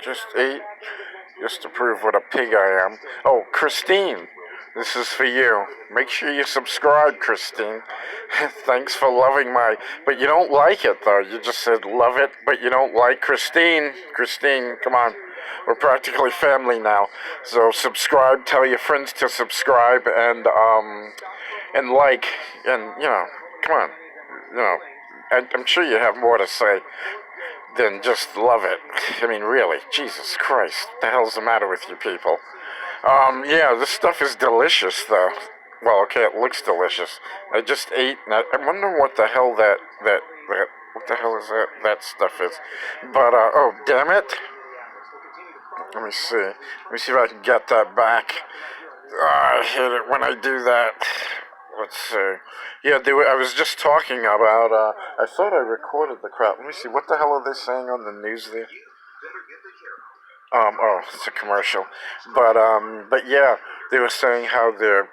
Just ate, just to prove what a pig I am. Oh, Christine, this is for you. Make sure you subscribe, Christine. Thanks for loving my. But you don't like it, though. You just said love it, but you don't like Christine. Christine, come on. We're practically family now. So subscribe, tell your friends to subscribe, and like, and, come on. I'm sure you have more to say than just love it. I mean, really, Jesus Christ, what the hell's the matter with you people? Yeah, this stuff is delicious, though. Well, okay, it looks delicious. I just ate, and I wonder what the hell what the hell is that stuff is. But, oh, damn it. Let me see. Let me see if I can get that back. I hate it when I do that. Let's see. Yeah, I was just talking about, I thought I recorded the crap. Let me see. What the hell are they saying on the news there? Oh, it's a commercial. But yeah, they were saying how they're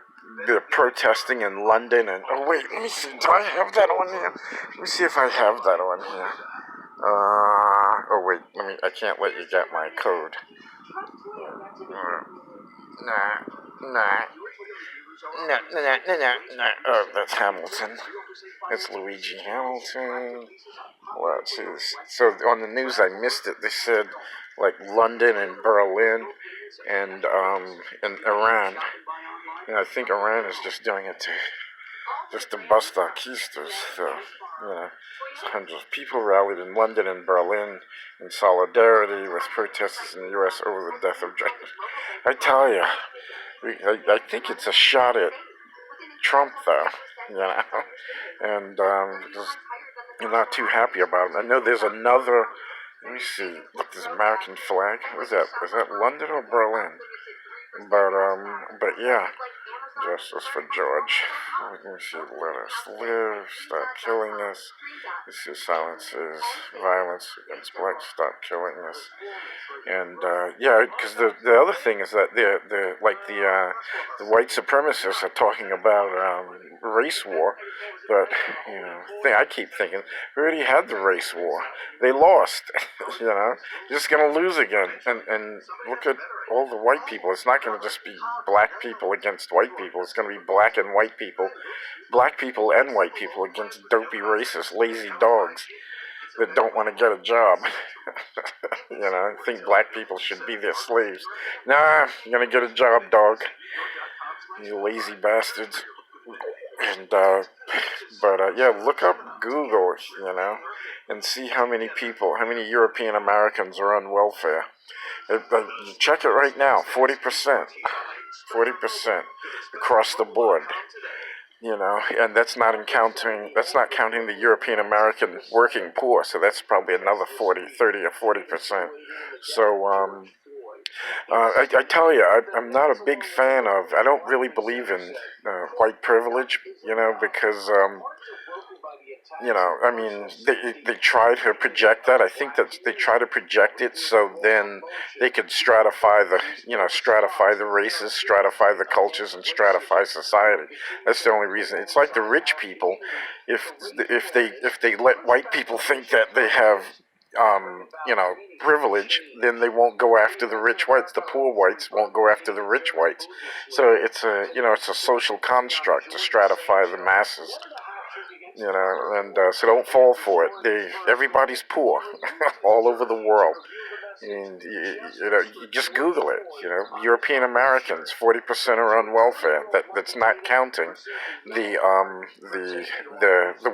protesting in London and, oh wait, let me see. Do I have that on here? Let me see if I have that on here. Oh wait, I can't let you get my code. Nah, nah. No. Oh, that's Hamilton. It's Luigi Hamilton. Let's see this. So on the news, I missed it. They said like London and Berlin and Iran. And I think Iran is just doing it to bust our keisters. So, hundreds of people rallied in London and Berlin in solidarity with protesters in the U.S. over the death of John. I tell you, I think it's a shot at Trump, though, and because I'm not too happy about it. I know there's another. Let me see. Look, there's American flag. What is that? Is that London or Berlin? But yeah, justice for George. Let me see. Let us live. Stop killing us. This is silences violence against blacks. Stop killing us. And yeah, because the other thing is that the white supremacists are talking about race war, but I keep thinking we already had the race war. They lost. Just gonna lose again. And look at all the white people. It's not gonna just be black people against white people. It's gonna be black and white people, black people and white people against dopey racist, lazy dogs that don't want to get a job. Think black people should be their slaves. Nah, you're gonna get a job, dog. You lazy bastards. And yeah, look up Google, and see how many European Americans are on welfare. Check it right now. 40%. 40% across the board. And that's not counting the European American working poor, so that's probably another 30 or 40%. So, I tell you, I'm not a big fan of, I don't really believe in white privilege, because, I mean, they try to project that. I think that they try to project it so then they could stratify the races, stratify the cultures, and stratify society. That's the only reason. It's like the rich people. If they let white people think that they have privilege, then they won't go after the rich whites. The poor whites won't go after the rich whites. So it's a social construct to stratify the masses. And so don't fall for it. Everybody's poor all over the world. And you just Google it. European Americans, 40% are on welfare. That's not counting the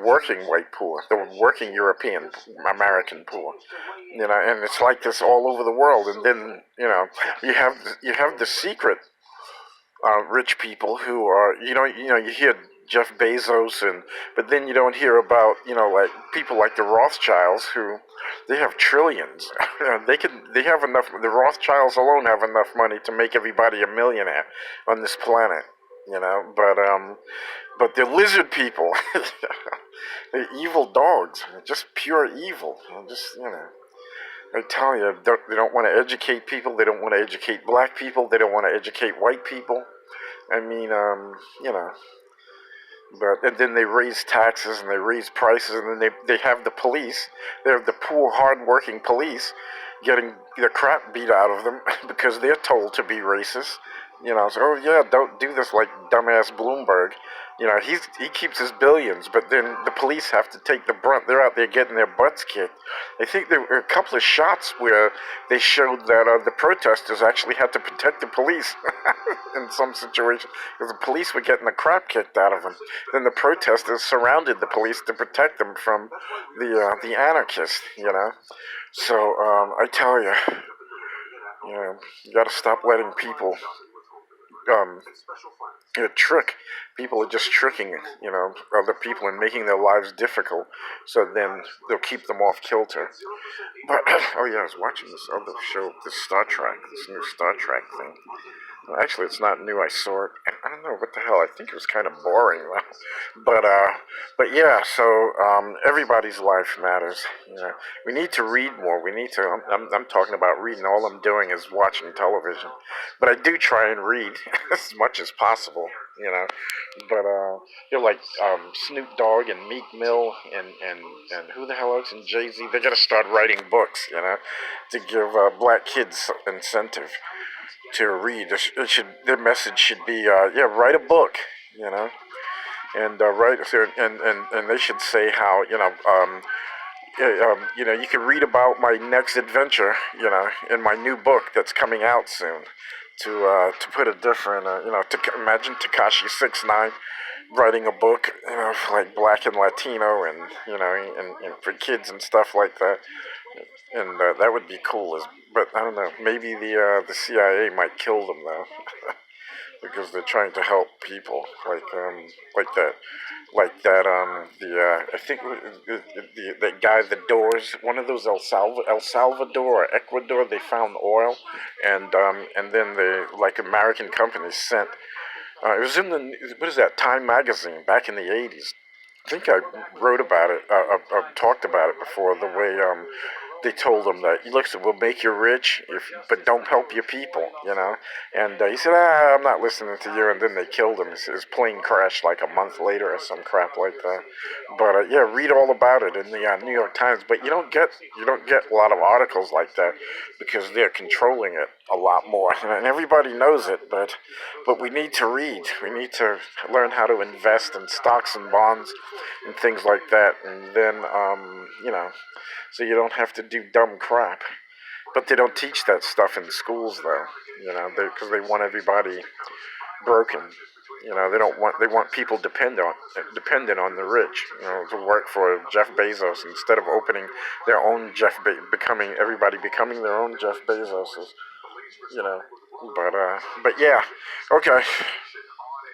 working white poor, the working European American poor. And it's like this all over the world. And then you have the secret rich people who are you hear Jeff Bezos but then you don't hear about like people like the Rothschilds who they have trillions. They have enough. The Rothschilds alone have enough money to make everybody a millionaire on this planet. But they're lizard people. They're evil dogs. Just pure evil. I tell you, they don't want to educate people. They don't want to educate black people. They don't want to educate white people. I mean, and then they raise taxes and they raise prices, and then they have the police. They have the poor, hard-working police getting the crap beat out of them because they're told to be racist. So, oh yeah, don't do this like dumbass Bloomberg. He keeps his billions, but then the police have to take the brunt. They're out there getting their butts kicked. I think there were a couple of shots where they showed that the protesters actually had to protect the police in some situations because the police were getting the crap kicked out of them. Then the protesters surrounded the police to protect them from the anarchists. So I tell you, you got to stop letting people um, trick. People are just tricking, other people and making their lives difficult. So then they'll keep them off kilter. But oh yeah, I was watching this other show, this new Star Trek thing. Well, actually, it's not new. I saw it. I don't know what the hell. I think it was kind of boring though. But yeah. So everybody's life matters. We need to read more. We need to. I'm talking about reading. All I'm doing is watching television, but I do try and read as much as possible. But like Snoop Dogg and Meek Mill and who the hell else and Jay-Z. They're gonna start writing books. To give black kids incentive to read. Their message should be, write a book, and write and they should say how you can read about my next adventure, in my new book that's coming out soon. To put a different, to imagine Takashi 6ix9ine writing a book, for like Black and Latino, and and for kids and stuff like that, and that would be cool. But I don't know, maybe the CIA might kill them though, because they're trying to help people like that. Like that, I think that guy, the Doors, one of those El Salvador or Ecuador, they found oil, and then the like American companies sent. It was in the what is that Time magazine back in the '80s. I think I wrote about it, talked about it before. The way they told him that, look, we'll make you rich, but don't help your people, And he said, I'm not listening to you. And then they killed him. His plane crashed like a month later or some crap like that. But yeah, read all about it in the New York Times. But you don't get a lot of articles like that because they're controlling it a lot more, and everybody knows it. But we need to read. We need to learn how to invest in stocks and bonds and things like that, and then so you don't have to do dumb crap. But they don't teach that stuff in schools, though. Because they want everybody broken. They want people dependent on the rich. To work for Jeff Bezos instead of opening their own becoming their own Jeff Bezoses. You know, but yeah, okay.